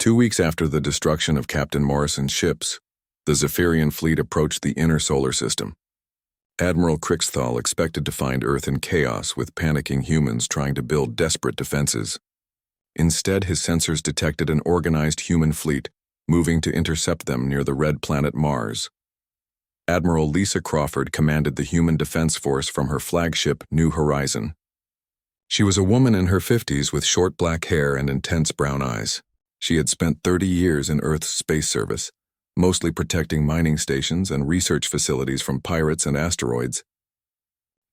2 weeks after the destruction of Captain Morrison's ships, the Zephyrian fleet approached the inner solar system. Admiral Crixthal expected to find Earth in chaos with panicking humans trying to build desperate defenses. Instead, his sensors detected an organized human fleet moving to intercept them near the red planet Mars. Admiral Lisa Crawford commanded the Human Defense Force from her flagship New Horizon. She was a woman in her 50s with short black hair and intense brown eyes. She had spent 30 years in Earth's space service, mostly protecting mining stations and research facilities from pirates and asteroids.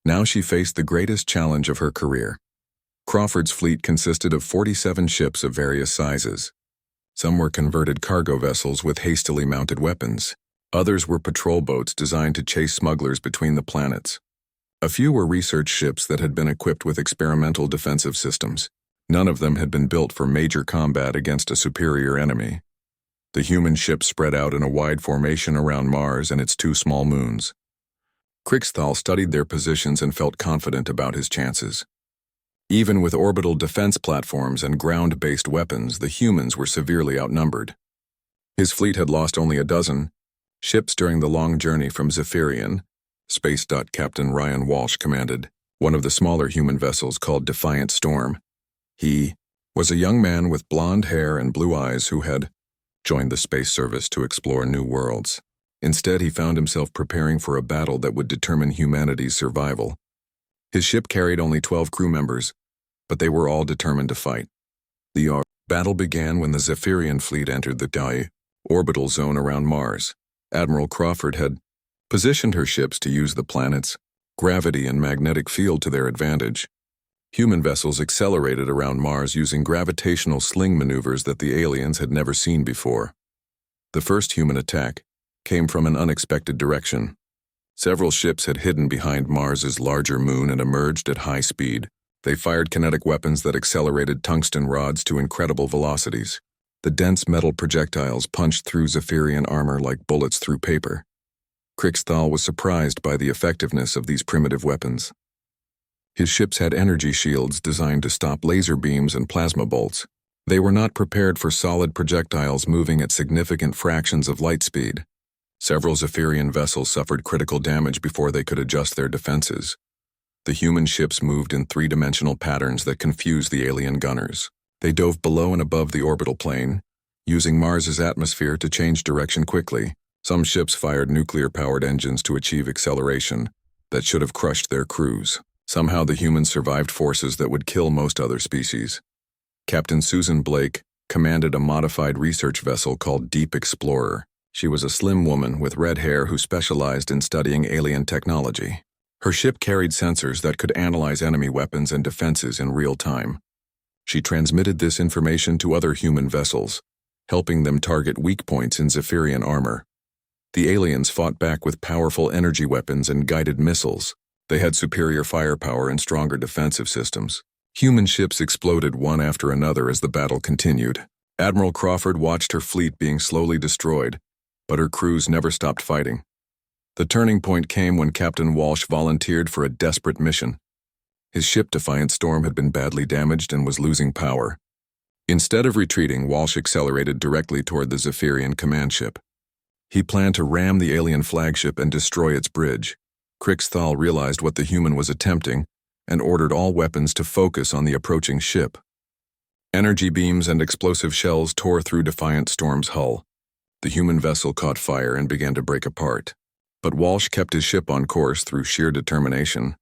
Now she faced the greatest challenge of her career. Crawford's fleet consisted of 47 ships of various sizes. Some were converted cargo vessels with hastily mounted weapons. Others were patrol boats designed to chase smugglers between the planets. A few were research ships that had been equipped with experimental defensive systems. None of them had been built for major combat against a superior enemy. The human ships spread out in a wide formation around Mars and its 2 small moons. Crixthal studied their positions and felt confident about his chances. Even with orbital defense platforms and ground-based weapons, the humans were severely outnumbered. His fleet had lost only a dozen ships during the long journey from Zephyrian. Space. Captain Ryan Walsh commanded one of the smaller human vessels called Defiant Storm. He was a young man with blonde hair and blue eyes who had joined the space service to explore new worlds. Instead, he found himself preparing for a battle that would determine humanity's survival. His ship carried only 12 crew members, but they were all determined to fight. The battle began when the Zephyrian fleet entered the orbital zone around Mars. Admiral Crawford had positioned her ships to use the planet's gravity and magnetic field to their advantage. Human vessels accelerated around Mars using gravitational sling maneuvers that the aliens had never seen before. The first human attack came from an unexpected direction. Several ships had hidden behind Mars's larger moon and emerged at high speed. They fired kinetic weapons that accelerated tungsten rods to incredible velocities. The dense metal projectiles punched through Zephyrian armor like bullets through paper. Crixthal was surprised by the effectiveness of these primitive weapons. His ships had energy shields designed to stop laser beams and plasma bolts. They were not prepared for solid projectiles moving at significant fractions of light speed. Several Zephyrian vessels suffered critical damage before they could adjust their defenses. The human ships moved in 3-dimensional patterns that confused the alien gunners. They dove below and above the orbital plane, using Mars's atmosphere to change direction quickly. Some ships fired nuclear-powered engines to achieve acceleration that should have crushed their crews. Somehow the humans survived forces that would kill most other species. Captain Susan Blake commanded a modified research vessel called Deep Explorer. She was a slim woman with red hair who specialized in studying alien technology. Her ship carried sensors that could analyze enemy weapons and defenses in real time. She transmitted this information to other human vessels, helping them target weak points in Zephyrian armor. The aliens fought back with powerful energy weapons and guided missiles. They had superior firepower and stronger defensive systems. Human ships exploded one after another as the battle continued. Admiral Crawford watched her fleet being slowly destroyed, but her crews never stopped fighting. The turning point came when Captain Walsh volunteered for a desperate mission. His ship Defiant Storm had been badly damaged and was losing power. Instead of retreating, Walsh accelerated directly toward the Zephyrian command ship. He planned to ram the alien flagship and destroy its bridge. Crixthal realized what the human was attempting and ordered all weapons to focus on the approaching ship. Energy beams and explosive shells tore through Defiant Storm's hull. The human vessel caught fire and began to break apart. But Walsh kept his ship on course through sheer determination.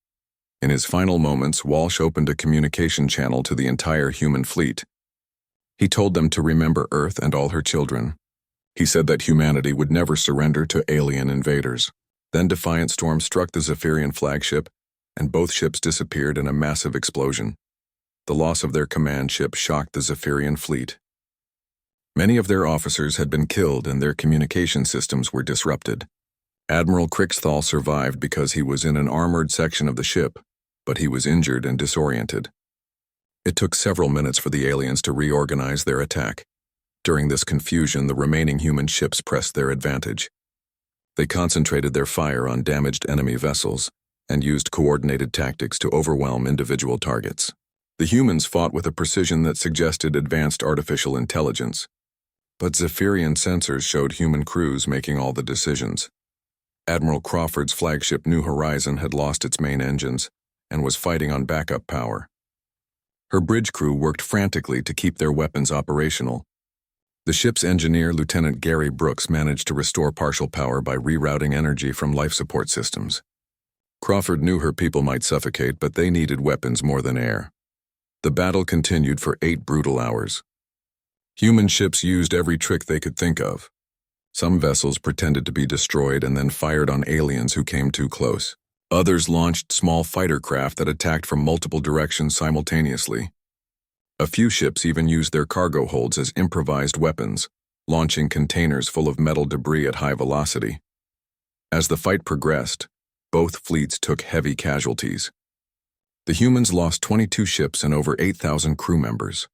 In his final moments, Walsh opened a communication channel to the entire human fleet. He told them to remember Earth and all her children. He said that humanity would never surrender to alien invaders. Then Defiant Storm struck the Zephyrian flagship, and both ships disappeared in a massive explosion. The loss of their command ship shocked the Zephyrian fleet. Many of their officers had been killed and their communication systems were disrupted. Admiral Crixthal survived because he was in an armored section of the ship, but he was injured and disoriented. It took several minutes for the aliens to reorganize their attack. During this confusion, the remaining human ships pressed their advantage. They concentrated their fire on damaged enemy vessels and used coordinated tactics to overwhelm individual targets. The humans fought with a precision that suggested advanced artificial intelligence. but Zephyrian sensors showed human crews making all the decisions. Admiral Crawford's flagship New Horizon had lost its main engines and was fighting on backup power. Her bridge crew worked frantically to keep their weapons operational. The ship's engineer, Lieutenant Gary Brooks, managed to restore partial power by rerouting energy from life support systems. Crawford knew her people might suffocate, but they needed weapons more than air. The battle continued for 8 brutal hours. Human ships used every trick they could think of. Some vessels pretended to be destroyed and then fired on aliens who came too close. Others launched small fighter craft that attacked from multiple directions simultaneously. A few ships even used their cargo holds as improvised weapons, launching containers full of metal debris at high velocity. As the fight progressed, both fleets took heavy casualties. The humans lost 22 ships and over 8,000 crew members.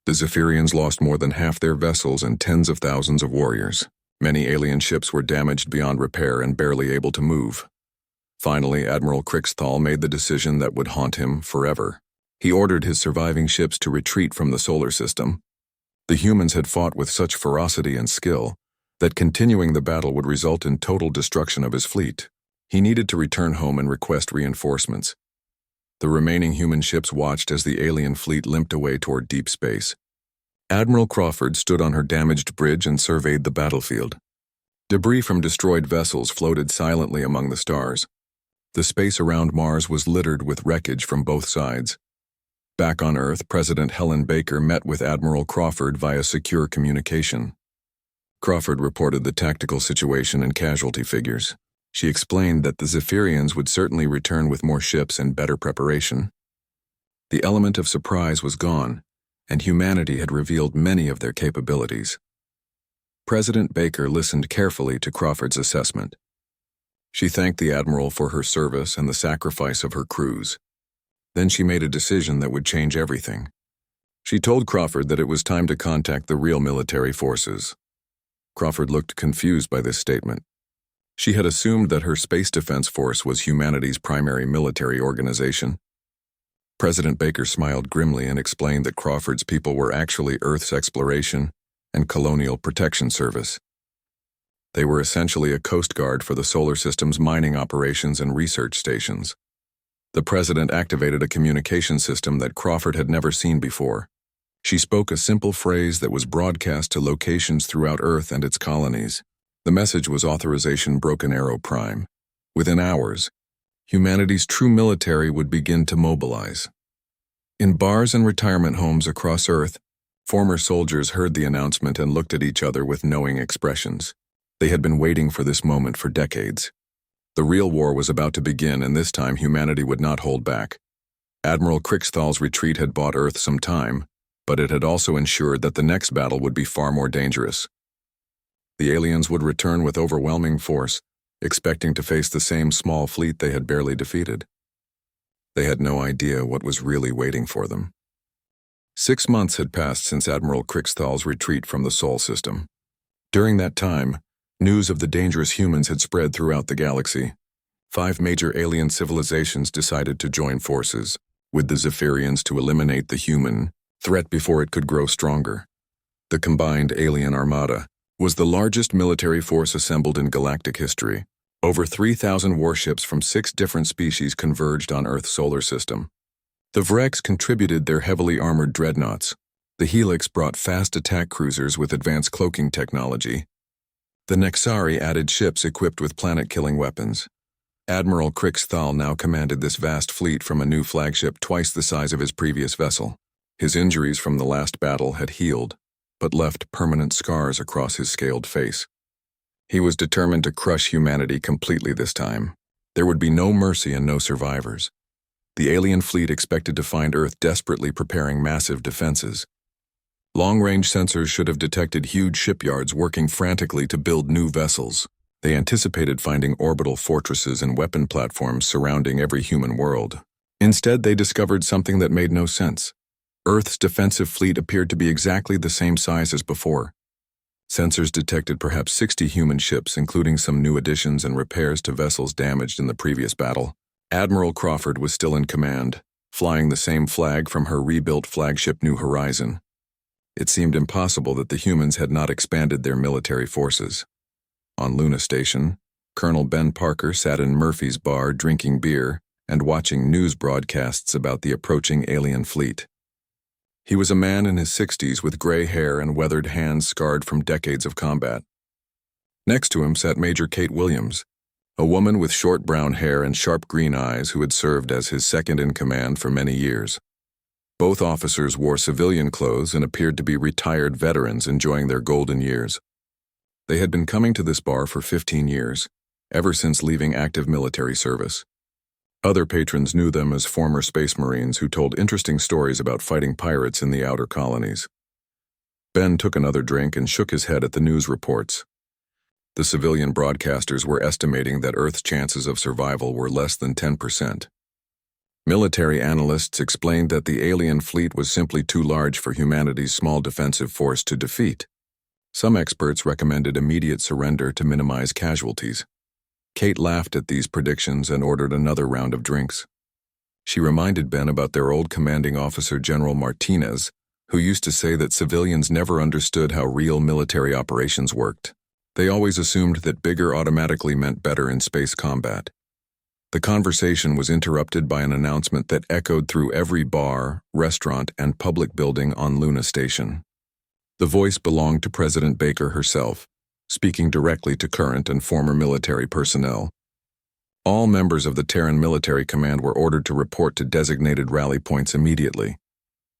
The Zephyrians lost more than half their vessels and tens of thousands of warriors. Many alien ships were damaged beyond repair and barely able to move. Finally, Admiral Crixthal made the decision that would haunt him forever. He ordered his surviving ships to retreat from the solar system. The humans had fought with such ferocity and skill that continuing the battle would result in total destruction of his fleet. He needed to return home and request reinforcements. The remaining human ships watched as the alien fleet limped away toward deep space. Admiral Crawford stood on her damaged bridge and surveyed the battlefield. Debris from destroyed vessels floated silently among the stars. The space around Mars was littered with wreckage from both sides. Back on Earth, President Helen Baker met with Admiral Crawford via secure communication. Crawford reported the tactical situation and casualty figures. She explained that the Zephyrians would certainly return with more ships and better preparation. The element of surprise was gone, and humanity had revealed many of their capabilities. President Baker listened carefully to Crawford's assessment. She thanked the Admiral for her service and the sacrifice of her crews. Then she made a decision that would change everything. She told Crawford that it was time to contact the real military forces. Crawford looked confused by this statement. She had assumed that her Space Defense Force was humanity's primary military organization. President Baker smiled grimly and explained that Crawford's people were actually Earth's Exploration and Colonial Protection Service. They were essentially a coast guard for the solar system's mining operations and research stations. The president activated a communication system that Crawford had never seen before. She spoke a simple phrase that was broadcast to locations throughout Earth and its colonies. The message was Authorization Broken Arrow Prime. Within hours, humanity's true military would begin to mobilize. In bars and retirement homes across Earth, former soldiers heard the announcement and looked at each other with knowing expressions. They had been waiting for this moment for decades. The real war was about to begin, and this time humanity would not hold back. Admiral Crixthal's retreat had bought Earth some time, but it had also ensured that the next battle would be far more dangerous. The aliens would return with overwhelming force, expecting to face the same small fleet they had barely defeated. They had no idea what was really waiting for them. 6 months had passed since Admiral Crixthal's retreat from the Sol system. During that time, news of the dangerous humans had spread throughout the galaxy. 5 major alien civilizations decided to join forces, with the Zephyrians to eliminate the human threat before it could grow stronger. The combined alien armada was the largest military force assembled in galactic history. Over 3,000 warships from 6 different species converged on Earth's solar system. The Vrex contributed their heavily armored dreadnoughts. The Helix brought fast attack cruisers with advanced cloaking technology. The Nexari added ships equipped with planet-killing weapons. Admiral Crixthal now commanded this vast fleet from a new flagship twice the size of his previous vessel. His injuries from the last battle had healed, but left permanent scars across his scaled face. He was determined to crush humanity completely this time. There would be no mercy and no survivors. The alien fleet expected to find Earth desperately preparing massive defenses. Long-range sensors should have detected huge shipyards working frantically to build new vessels. They anticipated finding orbital fortresses and weapon platforms surrounding every human world. Instead, they discovered something that made no sense. Earth's defensive fleet appeared to be exactly the same size as before. Sensors detected perhaps 60 human ships, including some new additions and repairs to vessels damaged in the previous battle. Admiral Crawford was still in command, flying the same flag from her rebuilt flagship New Horizon. It seemed impossible that the humans had not expanded their military forces. On Luna Station, Colonel Ben Parker sat in Murphy's bar drinking beer and watching news broadcasts about the approaching alien fleet. He was a man in his 60s with gray hair and weathered hands scarred from decades of combat. Next to him sat Major Kate Williams, a woman with short brown hair and sharp green eyes who had served as his second-in-command for many years. Both officers wore civilian clothes and appeared to be retired veterans enjoying their golden years. They had been coming to this bar for 15 years, ever since leaving active military service. Other patrons knew them as former Space Marines who told interesting stories about fighting pirates in the outer colonies. Ben took another drink and shook his head at the news reports. The civilian broadcasters were estimating that Earth's chances of survival were less than 10%. Military analysts explained that the alien fleet was simply too large for humanity's small defensive force to defeat. Some experts recommended immediate surrender to minimize casualties. Kate laughed at these predictions and ordered another round of drinks. She reminded Ben about their old commanding officer General Martinez, who used to say that civilians never understood how real military operations worked. They always assumed that bigger automatically meant better in space combat. The conversation was interrupted by an announcement that echoed through every bar, restaurant, and public building on Luna Station. The voice belonged to President Baker herself, speaking directly to current and former military personnel. All members of the Terran Military Command were ordered to report to designated rally points immediately.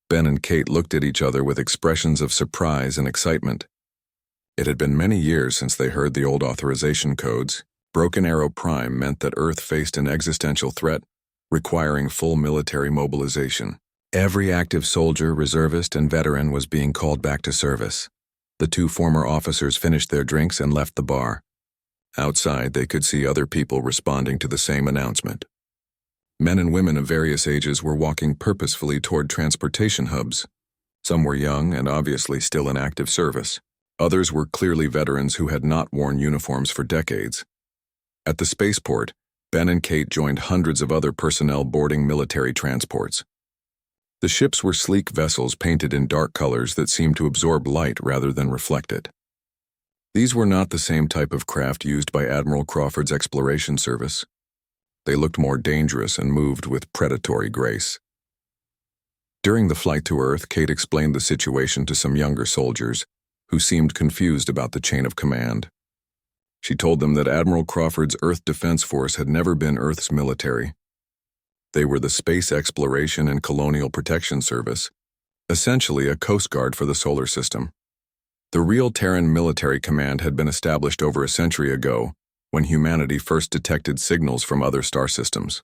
Ben and Kate looked at each other with expressions of surprise and excitement. It had been many years since they heard the old authorization codes. Broken Arrow Prime meant that Earth faced an existential threat, requiring full military mobilization. Every active soldier, reservist, and veteran was being called back to service. The two former officers finished their drinks and left the bar. Outside, they could see other people responding to the same announcement. Men and women of various ages were walking purposefully toward transportation hubs. Some were young and obviously still in active service. Others were clearly veterans who had not worn uniforms for decades. At the spaceport, Ben and Kate joined hundreds of other personnel boarding military transports. The ships were sleek vessels painted in dark colors that seemed to absorb light rather than reflect it. These were not the same type of craft used by Admiral Crawford's exploration service. They looked more dangerous and moved with predatory grace. During the flight to Earth, Kate explained the situation to some younger soldiers, who seemed confused about the chain of command. She told them that Admiral Crawford's Earth Defense Force had never been Earth's military. They were the Space Exploration and Colonial Protection Service, essentially a Coast Guard for the solar system. The real Terran Military Command had been established over a century ago, when humanity first detected signals from other star systems.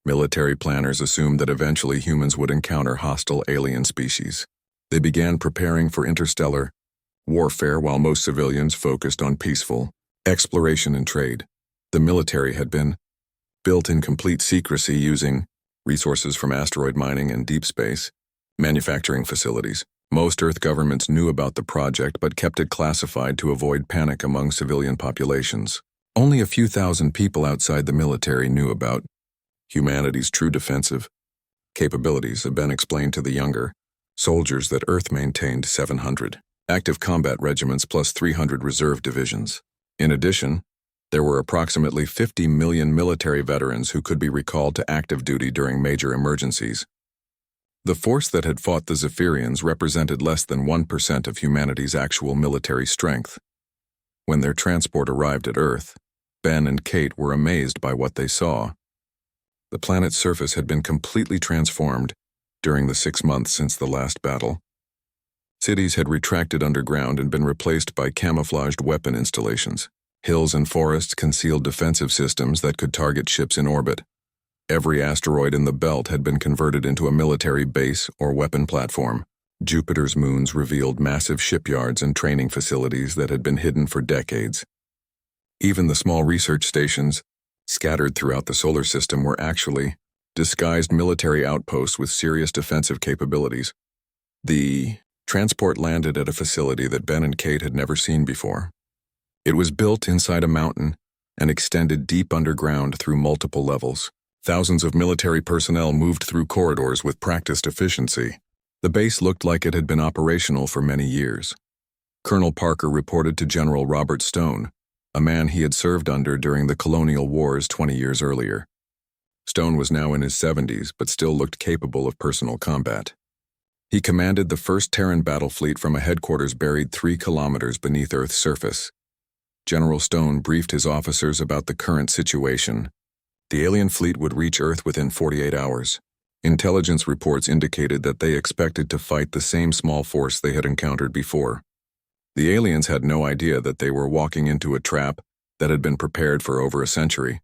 Military planners assumed that eventually humans would encounter hostile alien species. They began preparing for interstellar warfare while most civilians focused on peaceful exploration and trade. The military had been built in complete secrecy using resources from asteroid mining and deep space, manufacturing facilities. Most Earth governments knew about the project but kept it classified to avoid panic among civilian populations. Only a few thousand people outside the military knew about humanity's true defensive capabilities. Ben explained to the younger soldiers that Earth maintained 700 active combat regiments plus 300 reserve divisions. In addition, there were approximately 50 million military veterans who could be recalled to active duty during major emergencies. The force that had fought the Zephyrians represented less than 1% of humanity's actual military strength. When their transport arrived at Earth, Ben and Kate were amazed by what they saw. The planet's surface had been completely transformed during the 6 months since the last battle. Cities had retracted underground and been replaced by camouflaged weapon installations. Hills and forests concealed defensive systems that could target ships in orbit. Every asteroid in the belt had been converted into a military base or weapon platform. Jupiter's moons revealed massive shipyards and training facilities that had been hidden for decades. Even the small research stations, scattered throughout the solar system, were actually disguised military outposts with serious defensive capabilities. The transport landed at a facility that Ben and Kate had never seen before. It was built inside a mountain and extended deep underground through multiple levels. Thousands of military personnel moved through corridors with practiced efficiency. The base looked like it had been operational for many years. Colonel Parker reported to General Robert Stone, a man he had served under during the colonial wars 20 years earlier. Stone was now in his 70s, but still looked capable of personal combat. He commanded the first Terran battle fleet from a headquarters buried 3 kilometers beneath Earth's surface. General Stone briefed his officers about the current situation. The alien fleet would reach Earth within 48 hours. Intelligence reports indicated that they expected to fight the same small force they had encountered before. The aliens had no idea that they were walking into a trap that had been prepared for over a century.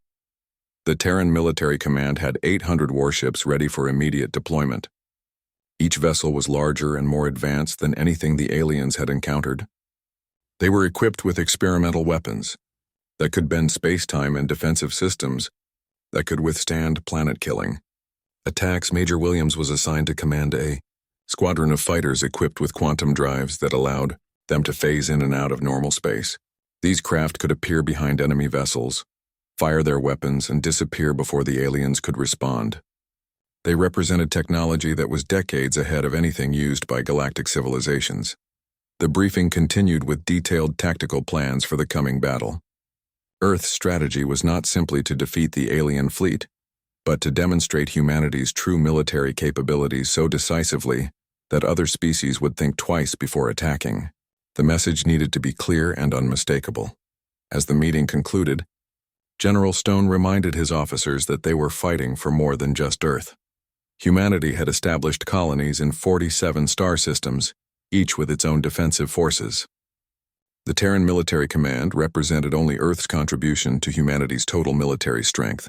The Terran Military Command had 800 warships ready for immediate deployment. Each vessel was larger and more advanced than anything the aliens had encountered. They were equipped with experimental weapons that could bend space-time and defensive systems that could withstand planet killing. Attacks Major Williams was assigned to command a squadron of fighters equipped with quantum drives that allowed them to phase in and out of normal space. These craft could appear behind enemy vessels, fire their weapons, and disappear before the aliens could respond. They represented technology that was decades ahead of anything used by galactic civilizations. The briefing continued with detailed tactical plans for the coming battle. Earth's strategy was not simply to defeat the alien fleet, but to demonstrate humanity's true military capabilities so decisively that other species would think twice before attacking. The message needed to be clear and unmistakable. As the meeting concluded, General Stone reminded his officers that they were fighting for more than just Earth. Humanity had established colonies in 47 star systems, each with its own defensive forces. The Terran Military Command represented only Earth's contribution to humanity's total military strength.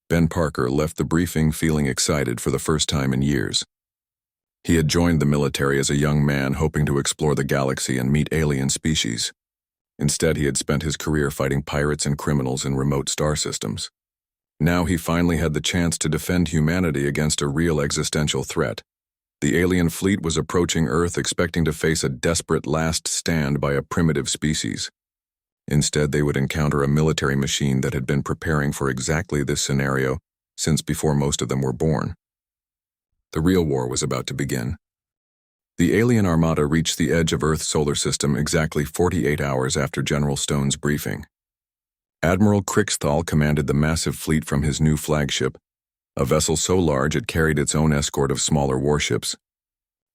Ben Parker left the briefing feeling excited for the first time in years. He had joined the military as a young man hoping to explore the galaxy and meet alien species. Instead, he had spent his career fighting pirates and criminals in remote star systems. Now he finally had the chance to defend humanity against a real existential threat. The alien fleet was approaching Earth expecting to face a desperate last stand by a primitive species. Instead, they would encounter a military machine that had been preparing for exactly this scenario since before most of them were born. The real war was about to begin. The alien armada reached the edge of Earth's solar system exactly 48 hours after General Stone's briefing. Admiral Kriksthal commanded the massive fleet from his new flagship, a vessel so large it carried its own escort of smaller warships.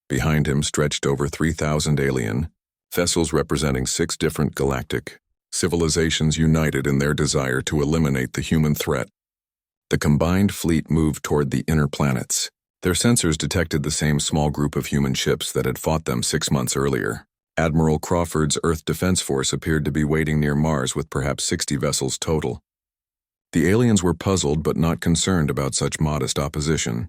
Behind him stretched over 3,000 alien vessels representing 6 different galactic civilizations united in their desire to eliminate the human threat. The combined fleet moved toward the inner planets. Their sensors detected the same small group of human ships that had fought them 6 months earlier. Admiral Crawford's Earth Defense Force appeared to be waiting near Mars with perhaps 60 vessels total. The aliens were puzzled but not concerned about such modest opposition.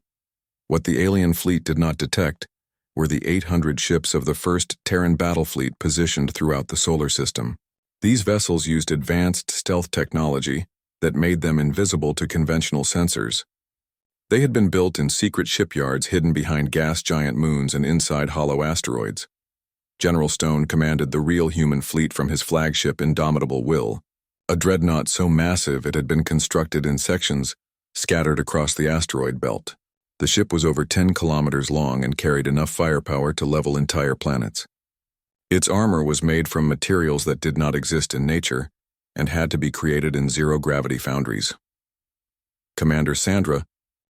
What the alien fleet did not detect were the 800 ships of the first Terran battle fleet positioned throughout the solar system. These vessels used advanced stealth technology that made them invisible to conventional sensors. They had been built in secret shipyards hidden behind gas giant moons and inside hollow asteroids. General Stone commanded the real human fleet from his flagship Indomitable Will, a dreadnought so massive it had been constructed in sections scattered across the asteroid belt. The ship was over 10 kilometers long and carried enough firepower to level entire planets. Its armor was made from materials that did not exist in nature and had to be created in zero-gravity foundries. Commander Sandra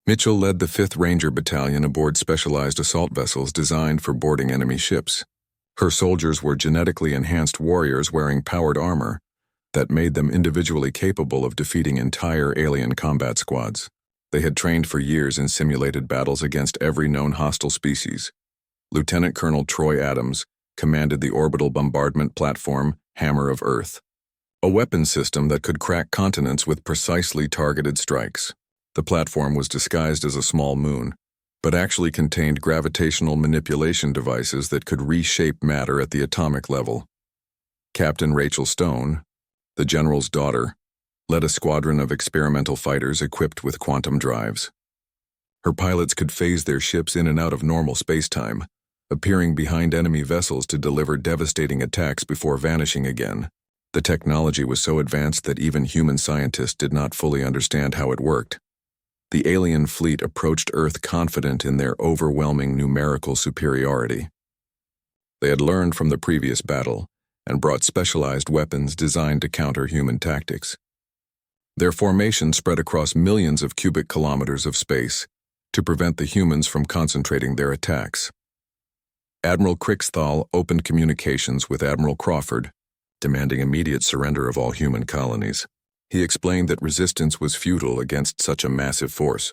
Mitchell led the 5th Ranger Battalion aboard specialized assault vessels designed for boarding enemy ships. Her soldiers were genetically enhanced warriors wearing powered armor that made them individually capable of defeating entire alien combat squads. They had trained for years in simulated battles against every known hostile species. Lieutenant Colonel Troy Adams commanded the orbital bombardment platform Hammer of Earth, a weapon system that could crack continents with precisely targeted strikes. The platform was disguised as a small moon, but actually contained gravitational manipulation devices that could reshape matter at the atomic level. Captain Rachel Stone, the general's daughter, led a squadron of experimental fighters equipped with quantum drives. Her pilots could phase their ships in and out of normal spacetime, appearing behind enemy vessels to deliver devastating attacks before vanishing again. The technology was so advanced that even human scientists did not fully understand how it worked. The alien fleet approached Earth confident in their overwhelming numerical superiority. They had learned from the previous battle and brought specialized weapons designed to counter human tactics. Their formation spread across millions of cubic kilometers of space to prevent the humans from concentrating their attacks. Admiral Crixthal opened communications with Admiral Crawford, demanding immediate surrender of all human colonies. He explained that resistance was futile against such a massive force.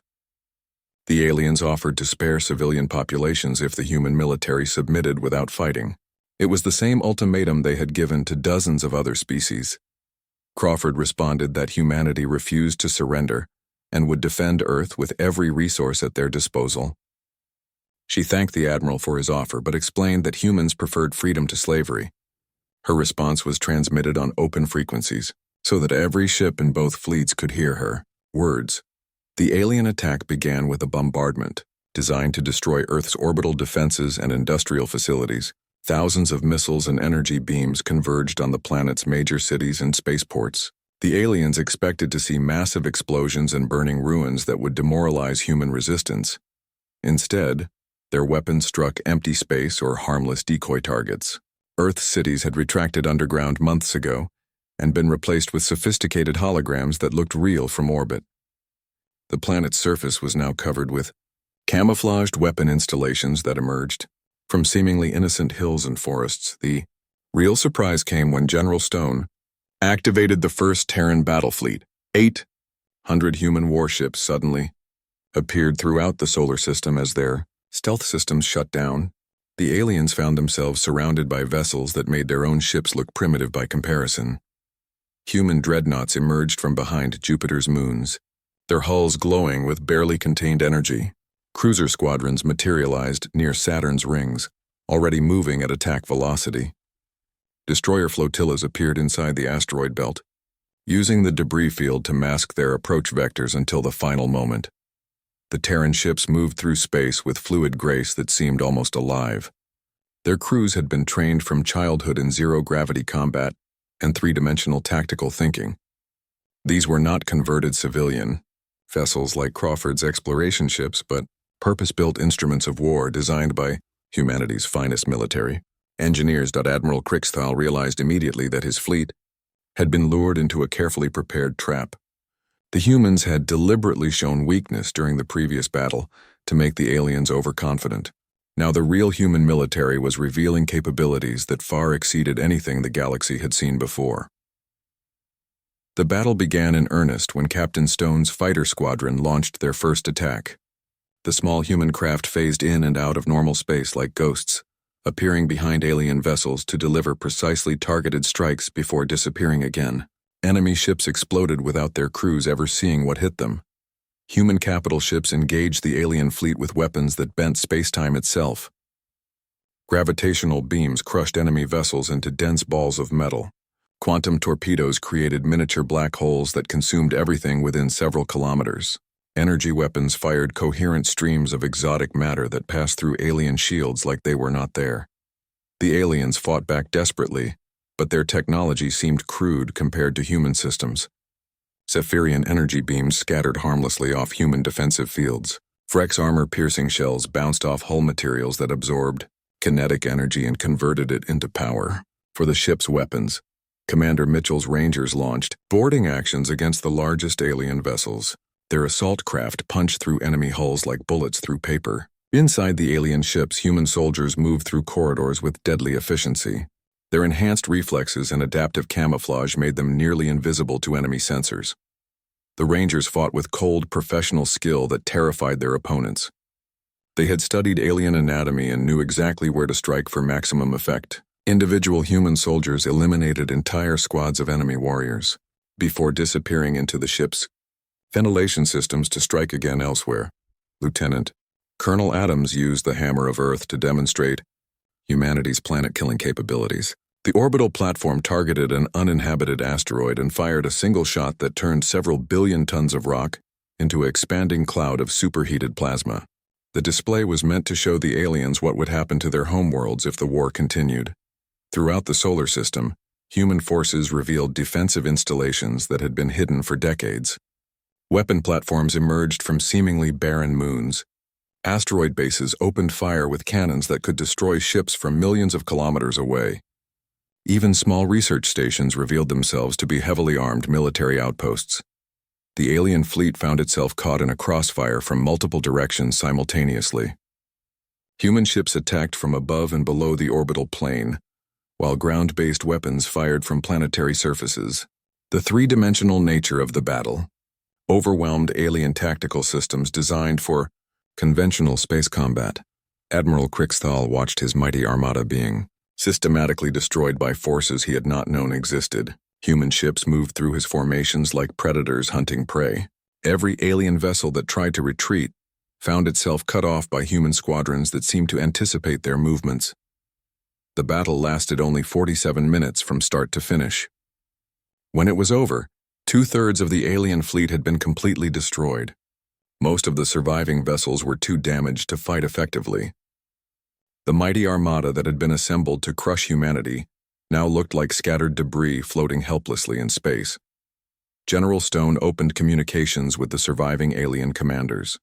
The aliens offered to spare civilian populations if the human military submitted without fighting. It was the same ultimatum they had given to dozens of other species. Crawford responded that humanity refused to surrender and would defend Earth with every resource at their disposal. She thanked the Admiral for his offer but explained that humans preferred freedom to slavery. Her response was transmitted on open frequencies, so that every ship in both fleets could hear her words. The alien attack began with a bombardment, designed to destroy Earth's orbital defenses and industrial facilities. Thousands of missiles and energy beams converged on the planet's major cities and spaceports. The aliens expected to see massive explosions and burning ruins that would demoralize human resistance. Instead, their weapons struck empty space or harmless decoy targets. Earth's cities had retracted underground months ago and been replaced with sophisticated holograms that looked real from orbit. The planet's surface was now covered with camouflaged weapon installations that emerged from seemingly innocent hills and forests. The real surprise came when General Stone activated the first Terran battle fleet. 800 human warships suddenly appeared throughout the solar system as their stealth systems shut down. The aliens found themselves surrounded by vessels that made their own ships look primitive by comparison. Human dreadnoughts emerged from behind Jupiter's moons, their hulls glowing with barely contained energy. Cruiser squadrons materialized near Saturn's rings, already moving at attack velocity. Destroyer flotillas appeared inside the asteroid belt, using the debris field to mask their approach vectors until the final moment. The Terran ships moved through space with fluid grace that seemed almost alive. Their crews had been trained from childhood in zero-gravity combat and three-dimensional tactical thinking. These were not converted civilian vessels like Crawford's exploration ships, but purpose-built instruments of war designed by humanity's finest military engineers. Admiral Crixthal realized immediately that his fleet had been lured into a carefully prepared trap. The humans had deliberately shown weakness during the previous battle to make the aliens overconfident. Now the real human military was revealing capabilities that far exceeded anything the galaxy had seen before. The battle began in earnest when Captain Stone's fighter squadron launched their first attack. The small human craft phased in and out of normal space like ghosts, appearing behind alien vessels to deliver precisely targeted strikes before disappearing again. Enemy ships exploded without their crews ever seeing what hit them. Human capital ships engaged the alien fleet with weapons that bent space-time itself. Gravitational beams crushed enemy vessels into dense balls of metal. Quantum torpedoes created miniature black holes that consumed everything within several kilometers. Energy weapons fired coherent streams of exotic matter that passed through alien shields like they were not there. The aliens fought back desperately, but their technology seemed crude compared to human systems. Zephyrian energy beams scattered harmlessly off human defensive fields. Frex armor-piercing shells bounced off hull materials that absorbed kinetic energy and converted it into power. For the ship's weapons, Commander Mitchell's Rangers launched boarding actions against the largest alien vessels. Their assault craft punched through enemy hulls like bullets through paper. Inside the alien ships, human soldiers moved through corridors with deadly efficiency. Their enhanced reflexes and adaptive camouflage made them nearly invisible to enemy sensors. The Rangers fought with cold, professional skill that terrified their opponents. They had studied alien anatomy and knew exactly where to strike for maximum effect. Individual human soldiers eliminated entire squads of enemy warriors before disappearing into the ship's ventilation systems to strike again elsewhere. Lieutenant Colonel Adams used the Hammer of Earth to demonstrate humanity's planet-killing capabilities. The orbital platform targeted an uninhabited asteroid and fired a single shot that turned several billion tons of rock into an expanding cloud of superheated plasma. The display was meant to show the aliens what would happen to their homeworlds if the war continued. Throughout the solar system, human forces revealed defensive installations that had been hidden for decades. Weapon platforms emerged from seemingly barren moons. Asteroid bases opened fire with cannons that could destroy ships from millions of kilometers away. Even small research stations revealed themselves to be heavily armed military outposts. The alien fleet found itself caught in a crossfire from multiple directions simultaneously. Human ships attacked from above and below the orbital plane, while ground-based weapons fired from planetary surfaces. The three-dimensional nature of the battle overwhelmed alien tactical systems designed for conventional space combat. Admiral Krixthal watched his mighty armada being systematically destroyed by forces he had not known existed. Human ships moved through his formations like predators hunting prey. Every alien vessel that tried to retreat found itself cut off by human squadrons that seemed to anticipate their movements. The battle lasted only 47 minutes from start to finish. When it was over, 2/3 of the alien fleet had been completely destroyed. Most of the surviving vessels were too damaged to fight effectively. The mighty armada that had been assembled to crush humanity now looked like scattered debris floating helplessly in space. General Stone opened communications with the surviving alien commanders.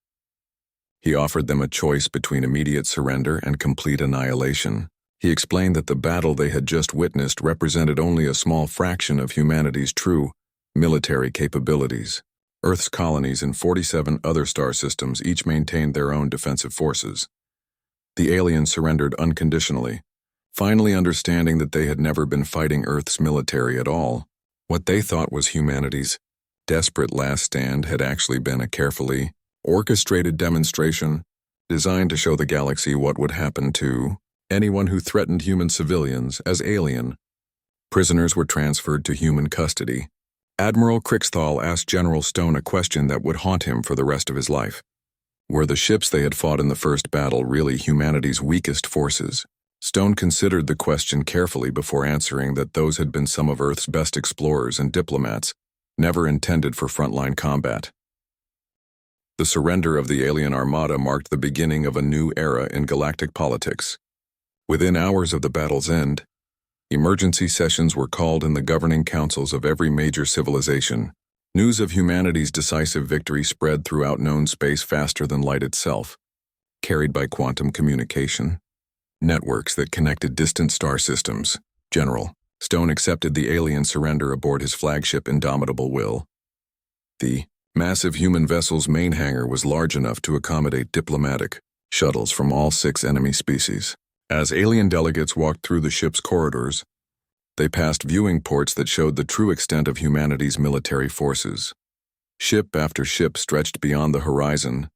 He offered them a choice between immediate surrender and complete annihilation. He explained that the battle they had just witnessed represented only a small fraction of humanity's true military capabilities. Earth's colonies and 47 other star systems each maintained their own defensive forces. The aliens surrendered unconditionally, finally understanding that they had never been fighting Earth's military at all. What they thought was humanity's desperate last stand had actually been a carefully orchestrated demonstration designed to show the galaxy what would happen to anyone who threatened human civilians as alien. Prisoners were transferred to human custody. Admiral Krixthal asked General Stone a question that would haunt him for the rest of his life. Were the ships they had fought in the first battle really humanity's weakest forces? Stone considered the question carefully before answering that those had been some of Earth's best explorers and diplomats, never intended for frontline combat. The surrender of the alien armada marked the beginning of a new era in galactic politics. Within hours of the battle's end, emergency sessions were called in the governing councils of every major civilization. News of humanity's decisive victory spread throughout known space faster than light itself, carried by quantum communication networks that connected distant star systems. General Stone accepted the alien surrender aboard his flagship Indomitable Will. The massive human vessel's main hangar was large enough to accommodate diplomatic shuttles from all 6 enemy species. As alien delegates walked through the ship's corridors, they passed viewing ports that showed the true extent of humanity's military forces. Ship after ship stretched beyond the horizon,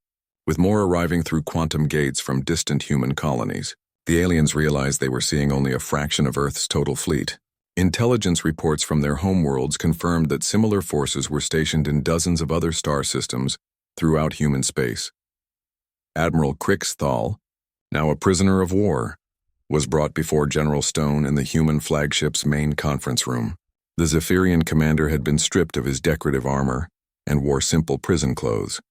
with more arriving through quantum gates from distant human colonies. The aliens realized they were seeing only a fraction of Earth's total fleet. Intelligence reports from their homeworlds confirmed that similar forces were stationed in dozens of other star systems throughout human space. Admiral Krixthal, now a prisoner of war, was brought before General Stone in the human flagship's main conference room. The Zephyrian commander had been stripped of his decorative armor and wore simple prison clothes.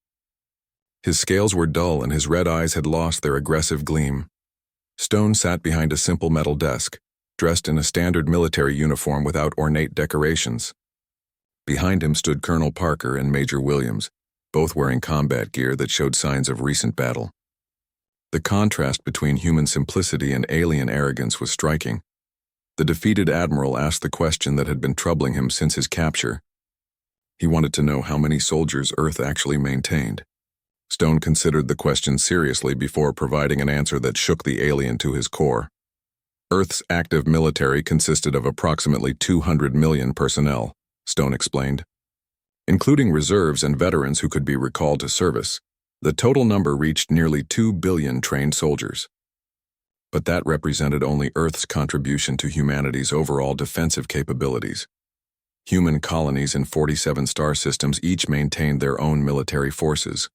His scales were dull and his red eyes had lost their aggressive gleam. Stone sat behind a simple metal desk, dressed in a standard military uniform without ornate decorations. Behind him stood Colonel Parker and Major Williams, both wearing combat gear that showed signs of recent battle. The contrast between human simplicity and alien arrogance was striking. The defeated admiral asked the question that had been troubling him since his capture. He wanted to know how many soldiers Earth actually maintained. Stone considered the question seriously before providing an answer that shook the alien to his core. Earth's active military consisted of approximately 200 million personnel, Stone explained. Including reserves and veterans who could be recalled to service, the total number reached nearly 2 billion trained soldiers. But that represented only Earth's contribution to humanity's overall defensive capabilities. Human colonies in 47 star systems each maintained their own military forces.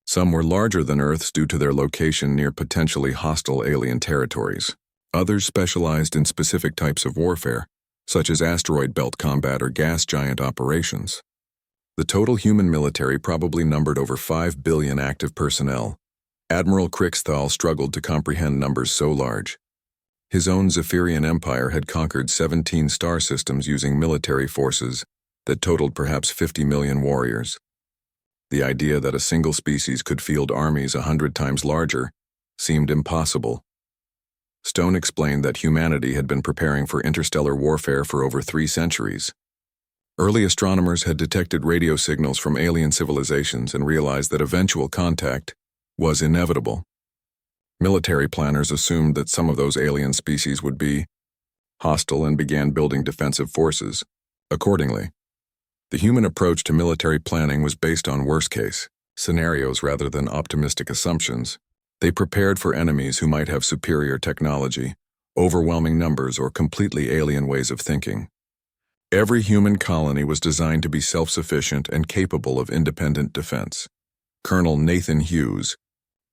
Some were larger than Earth's due to their location near potentially hostile alien territories. Others specialized in specific types of warfare, such as asteroid belt combat or gas giant operations. The total human military probably numbered over 5 billion active personnel. Admiral Krixthal struggled to comprehend numbers so large. His own Zephyrian Empire had conquered 17 star systems using military forces that totaled perhaps 50 million warriors. The idea that a single species could field armies 100 times larger seemed impossible. Stone explained that humanity had been preparing for interstellar warfare for over 3 centuries. Early astronomers had detected radio signals from alien civilizations and realized that eventual contact was inevitable. Military planners assumed that some of those alien species would be hostile and began building defensive forces accordingly. The human approach to military planning was based on worst-case scenarios rather than optimistic assumptions. They prepared for enemies who might have superior technology, overwhelming numbers, or completely alien ways of thinking. Every human colony was designed to be self-sufficient and capable of independent defense. Colonel Nathan Hughes,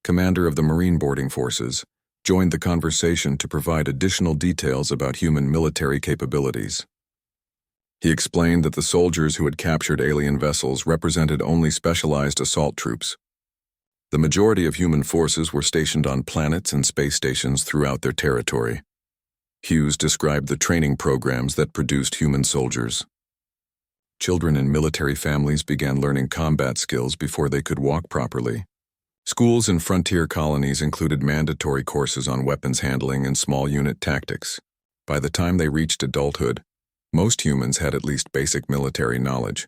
commander of the Marine Boarding Forces, joined the conversation to provide additional details about human military capabilities. He explained that the soldiers who had captured alien vessels represented only specialized assault troops. The majority of human forces were stationed on planets and space stations throughout their territory. Hughes described the training programs that produced human soldiers. Children in military families began learning combat skills before they could walk properly. Schools in frontier colonies included mandatory courses on weapons handling and small unit tactics. By the time they reached adulthood, most humans had at least basic military knowledge.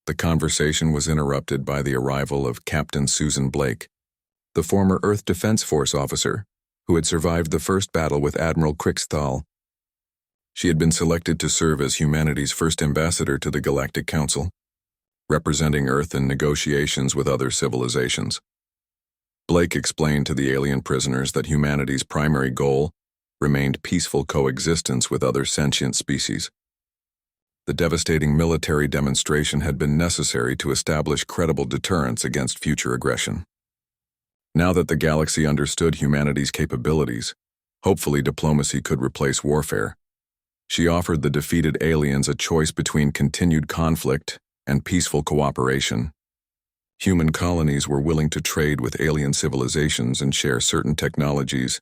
The conversation was interrupted by the arrival of Captain Susan Blake, the former Earth Defense Force officer, who had survived the first battle with Admiral Kriegsthahl. She had been selected to serve as humanity's first ambassador to the Galactic Council, representing Earth in negotiations with other civilizations. Blake explained to the alien prisoners that humanity's primary goal remained peaceful coexistence with other sentient species. The devastating military demonstration had been necessary to establish credible deterrence against future aggression. Now that the galaxy understood humanity's capabilities, hopefully diplomacy could replace warfare. She offered the defeated aliens a choice between continued conflict and peaceful cooperation. Human colonies were willing to trade with alien civilizations and share certain technologies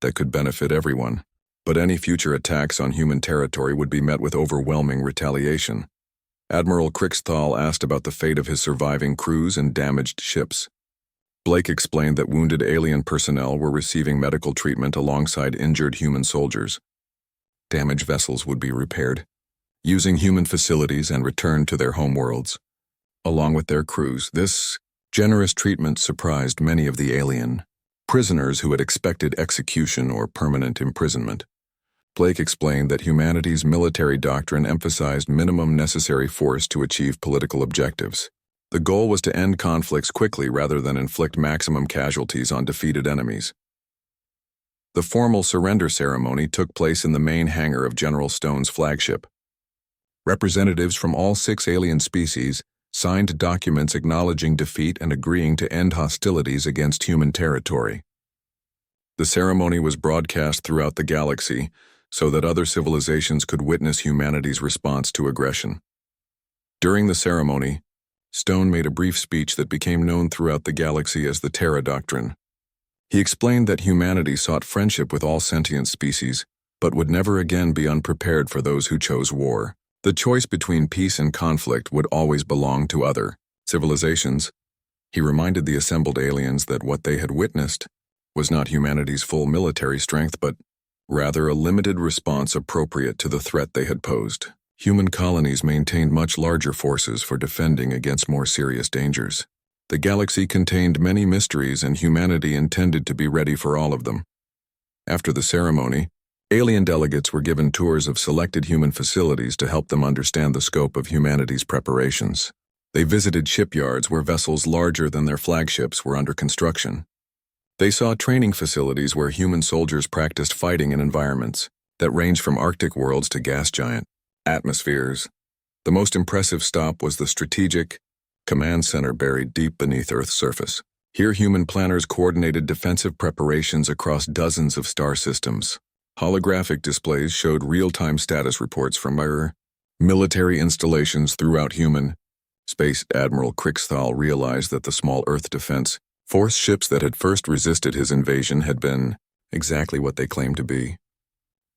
that could benefit everyone. But any future attacks on human territory would be met with overwhelming retaliation. Admiral Kriegsthahl asked about the fate of his surviving crews and damaged ships. Blake explained that wounded alien personnel were receiving medical treatment alongside injured human soldiers. Damaged vessels would be repaired, using human facilities, and returned to their homeworlds, along with their crews. This generous treatment surprised many of the alien prisoners who had expected execution or permanent imprisonment. Blake explained that humanity's military doctrine emphasized minimum necessary force to achieve political objectives. The goal was to end conflicts quickly rather than inflict maximum casualties on defeated enemies. The formal surrender ceremony took place in the main hangar of General Stone's flagship. Representatives from all 6 alien species signed documents acknowledging defeat and agreeing to end hostilities against human territory. The ceremony was broadcast throughout the galaxy so that other civilizations could witness humanity's response to aggression. During the ceremony, Stone made a brief speech that became known throughout the galaxy as the Terra Doctrine. He explained that humanity sought friendship with all sentient species, but would never again be unprepared for those who chose war. The choice between peace and conflict would always belong to other civilizations. He reminded the assembled aliens that what they had witnessed was not humanity's full military strength, but rather a limited response appropriate to the threat they had posed. Human colonies maintained much larger forces for defending against more serious dangers. The galaxy contained many mysteries, and humanity intended to be ready for all of them. After the ceremony, alien delegates were given tours of selected human facilities to help them understand the scope of humanity's preparations. They visited shipyards where vessels larger than their flagships were under construction. They saw training facilities where human soldiers practiced fighting in environments that ranged from Arctic worlds to gas giant atmospheres. The most impressive stop was the strategic command center buried deep beneath Earth's surface. Here, human planners coordinated defensive preparations across dozens of star systems. Holographic displays showed real-time status reports from military installations throughout human space. Admiral Kriegsthahl realized that the small Earth Defense Force ships that had first resisted his invasion had been exactly what they claimed to be.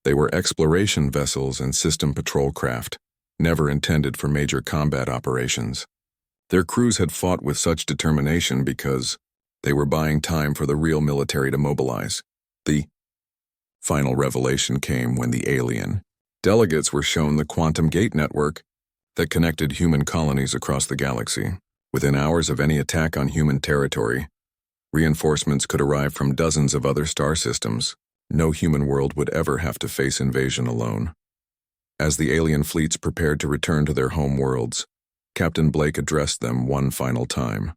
They were exploration vessels and system patrol craft, never intended for major combat operations. Their crews had fought with such determination because they were buying time for the real military to mobilize. The final revelation came when the alien delegates were shown the quantum gate network that connected human colonies across the galaxy. Within hours of any attack on human territory, reinforcements could arrive from dozens of other star systems. No human world would ever have to face invasion alone. As the alien fleets prepared to return to their home worlds, Captain Blake addressed them one final time.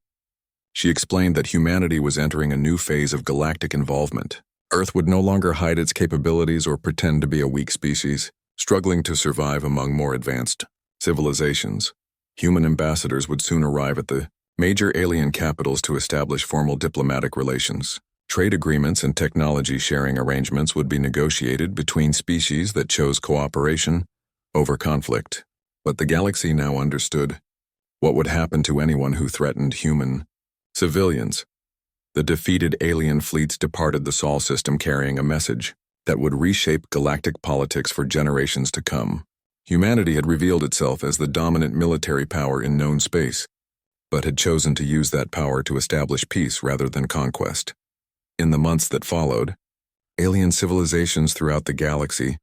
She explained that humanity was entering a new phase of galactic involvement. Earth would no longer hide its capabilities or pretend to be a weak species, struggling to survive among more advanced civilizations. Human ambassadors would soon arrive at the major alien capitals to establish formal diplomatic relations. Trade agreements and technology sharing arrangements would be negotiated between species that chose cooperation over conflict. But the galaxy now understood what would happen to anyone who threatened human civilians. The defeated alien fleets departed the Sol system carrying a message that would reshape galactic politics for generations to come. Humanity had revealed itself as the dominant military power in known space, but had chosen to use that power to establish peace rather than conquest. In the months that followed, alien civilizations throughout the galaxy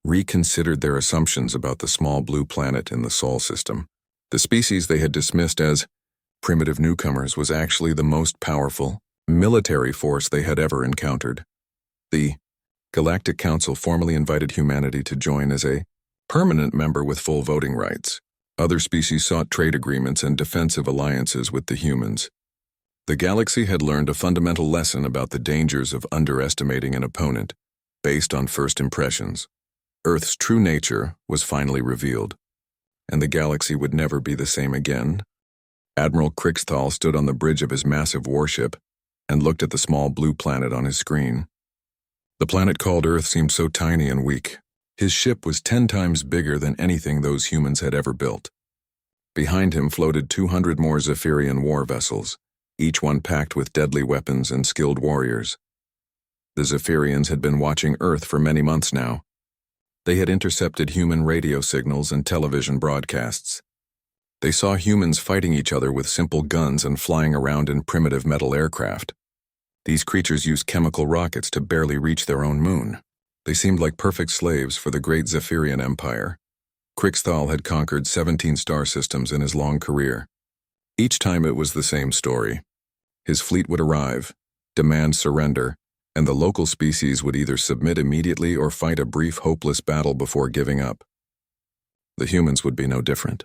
reconsidered their assumptions about the small blue planet in the Sol system. The species they had dismissed as primitive newcomers was actually the most powerful military force they had ever encountered. The Galactic Council formally invited humanity to join as a permanent member with full voting rights. Other species sought trade agreements and defensive alliances with the humans. The galaxy had learned a fundamental lesson about the dangers of underestimating an opponent based on first impressions. Earth's true nature was finally revealed, and the galaxy would never be the same again. Admiral Crixthal stood on the bridge of his massive warship and looked at the small blue planet on his screen. The planet called Earth seemed so tiny and weak. His ship was 10 times bigger than anything those humans had ever built. Behind him floated 200 more Zephyrian war vessels, each one packed with deadly weapons and skilled warriors. The Zephyrians had been watching Earth for many months now. They had intercepted human radio signals and television broadcasts. They saw humans fighting each other with simple guns and flying around in primitive metal aircraft. These creatures used chemical rockets to barely reach their own moon. They seemed like perfect slaves for the great Zephyrian Empire. Crixthal had conquered 17 star systems in his long career. Each time it was the same story. His fleet would arrive, demand surrender, and the local species would either submit immediately or fight a brief, hopeless battle before giving up. The humans would be no different.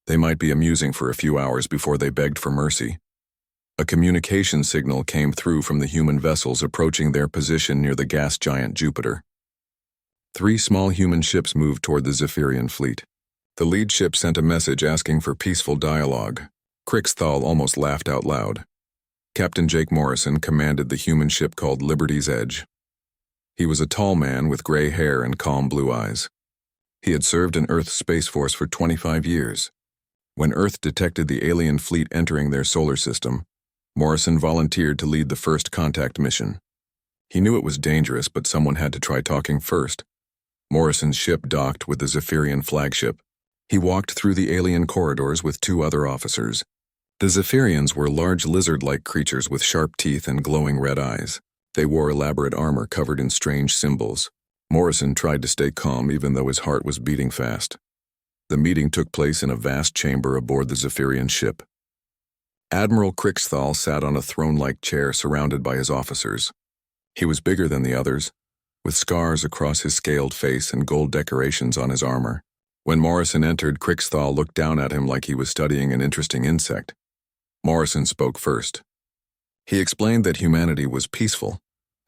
They might be amusing for a few hours before they begged for mercy. A communication signal came through from the human vessels approaching their position near the gas giant Jupiter. 3 small human ships moved toward the Zephyrian fleet. The lead ship sent a message asking for peaceful dialogue. Crixthal almost laughed out loud. Captain Jake Morrison commanded the human ship called Liberty's Edge. He was a tall man with gray hair and calm blue eyes. He had served in Earth's Space Force for 25 years. When Earth detected the alien fleet entering their solar system, Morrison volunteered to lead the first contact mission. He knew it was dangerous, but someone had to try talking first. Morrison's ship docked with the Zephyrian flagship. He walked through the alien corridors with 2 other officers. The Zephyrians were large lizard-like creatures with sharp teeth and glowing red eyes. They wore elaborate armor covered in strange symbols. Morrison tried to stay calm even though his heart was beating fast. The meeting took place in a vast chamber aboard the Zephyrian ship. Admiral Crixthal sat on a throne-like chair surrounded by his officers. He was bigger than the others, with scars across his scaled face and gold decorations on his armor. When Morrison entered, Crixthal looked down at him like he was studying an interesting insect. Morrison spoke first. He explained that humanity was peaceful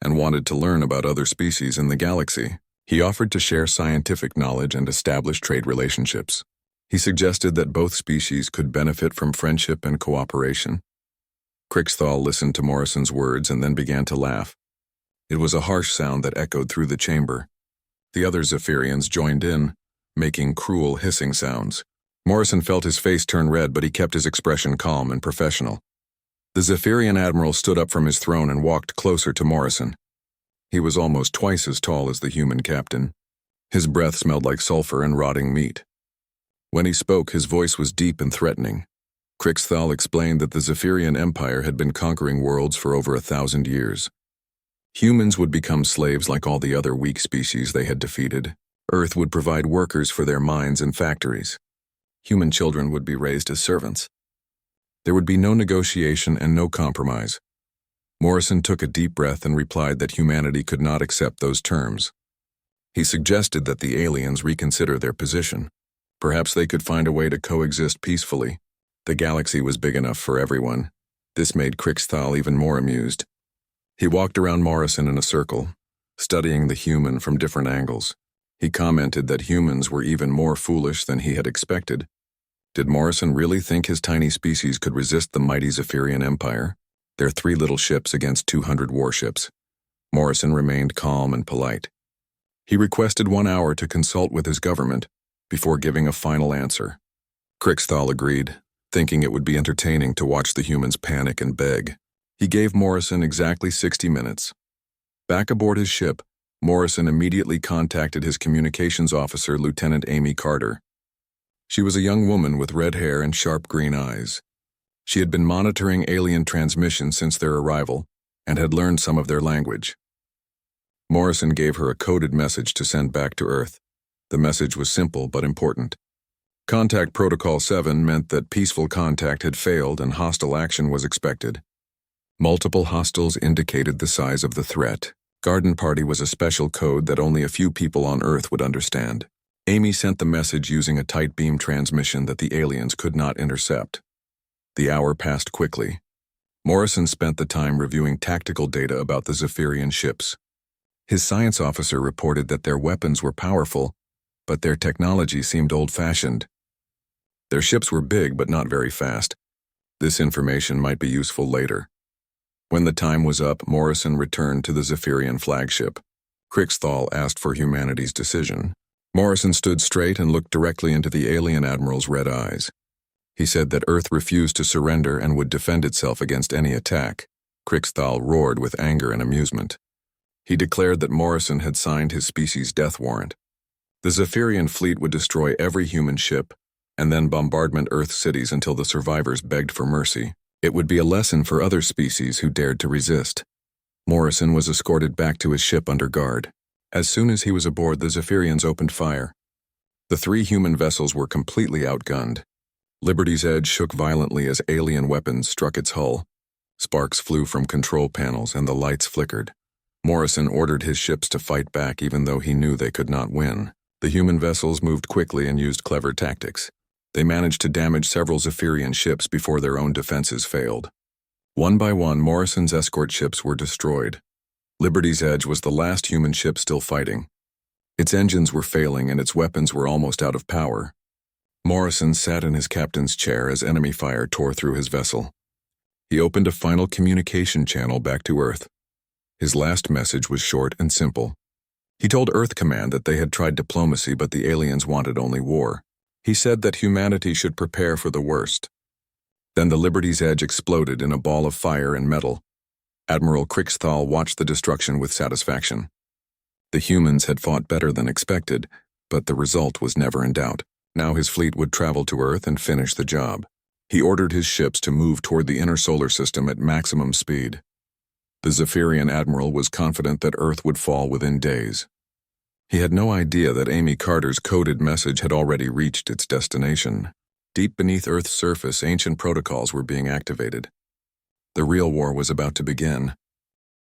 and wanted to learn about other species in the galaxy. He offered to share scientific knowledge and establish trade relationships. He suggested that both species could benefit from friendship and cooperation. Crixthal listened to Morrison's words and then began to laugh. It was a harsh sound that echoed through the chamber. The other Zephyrians joined in, making cruel hissing sounds. Morrison felt his face turn red, but he kept his expression calm and professional. The Zephyrian admiral stood up from his throne and walked closer to Morrison. He was almost twice as tall as the human captain. His breath smelled like sulfur and rotting meat. When he spoke, his voice was deep and threatening. Krixthal explained that the Zephyrian Empire had been conquering worlds for over 1,000 years. Humans would become slaves like all the other weak species they had defeated. Earth would provide workers for their mines and factories. Human children would be raised as servants. There would be no negotiation and no compromise. Morrison took a deep breath and replied that humanity could not accept those terms. He suggested that the aliens reconsider their position. Perhaps they could find a way to coexist peacefully. The galaxy was big enough for everyone. This made Krixthal even more amused. He walked around Morrison in a circle, studying the human from different angles. He commented that humans were even more foolish than he had expected. Did Morrison really think his tiny species could resist the mighty Zephyrian Empire? Their 3 little ships against 200 warships. Morrison remained calm and polite. He requested 1 hour to consult with his government before giving a final answer. Krixthal agreed, thinking it would be entertaining to watch the humans panic and beg. He gave Morrison exactly 60 minutes. Back aboard his ship, Morrison immediately contacted his communications officer, Lieutenant Amy Carter. She was a young woman with red hair and sharp green eyes. She had been monitoring alien transmissions since their arrival and had learned some of their language. Morrison gave her a coded message to send back to Earth. The message was simple but important. Contact Protocol 7 meant that peaceful contact had failed and hostile action was expected. Multiple hostiles indicated the size of the threat. Garden Party was a special code that only a few people on Earth would understand. Amy sent the message using a tight beam transmission that the aliens could not intercept. The hour passed quickly. Morrison spent the time reviewing tactical data about the Zephyrian ships. His science officer reported that their weapons were powerful, but their technology seemed old-fashioned. Their ships were big but not very fast. This information might be useful later. When the time was up, Morrison returned to the Zephyrian flagship. Krixthal asked for humanity's decision. Morrison stood straight and looked directly into the alien admiral's red eyes. He said that Earth refused to surrender and would defend itself against any attack. Krixthal roared with anger and amusement. He declared that Morrison had signed his species' death warrant. The Zephyrian fleet would destroy every human ship and then bombardment Earth cities until the survivors begged for mercy. It would be a lesson for other species who dared to resist. Morrison was escorted back to his ship under guard. As soon as he was aboard, the Zephyrians opened fire. The 3 human vessels were completely outgunned. Liberty's Edge shook violently as alien weapons struck its hull. Sparks flew from control panels and the lights flickered. Morrison ordered his ships to fight back even though he knew they could not win. The human vessels moved quickly and used clever tactics. They managed to damage several Zephyrian ships before their own defenses failed. One by one, Morrison's escort ships were destroyed. Liberty's Edge was the last human ship still fighting. Its engines were failing and its weapons were almost out of power. Morrison sat in his captain's chair as enemy fire tore through his vessel. He opened a final communication channel back to Earth. His last message was short and simple. He told Earth Command that they had tried diplomacy but the aliens wanted only war. He said that humanity should prepare for the worst. Then the Liberty's Edge exploded in a ball of fire and metal. Admiral Krixthal watched the destruction with satisfaction. The humans had fought better than expected, but the result was never in doubt. Now his fleet would travel to Earth and finish the job. He ordered his ships to move toward the inner solar system at maximum speed. The Zephyrian admiral was confident that Earth would fall within days. He had no idea that Amy Carter's coded message had already reached its destination. Deep beneath Earth's surface, ancient protocols were being activated. The real war was about to begin.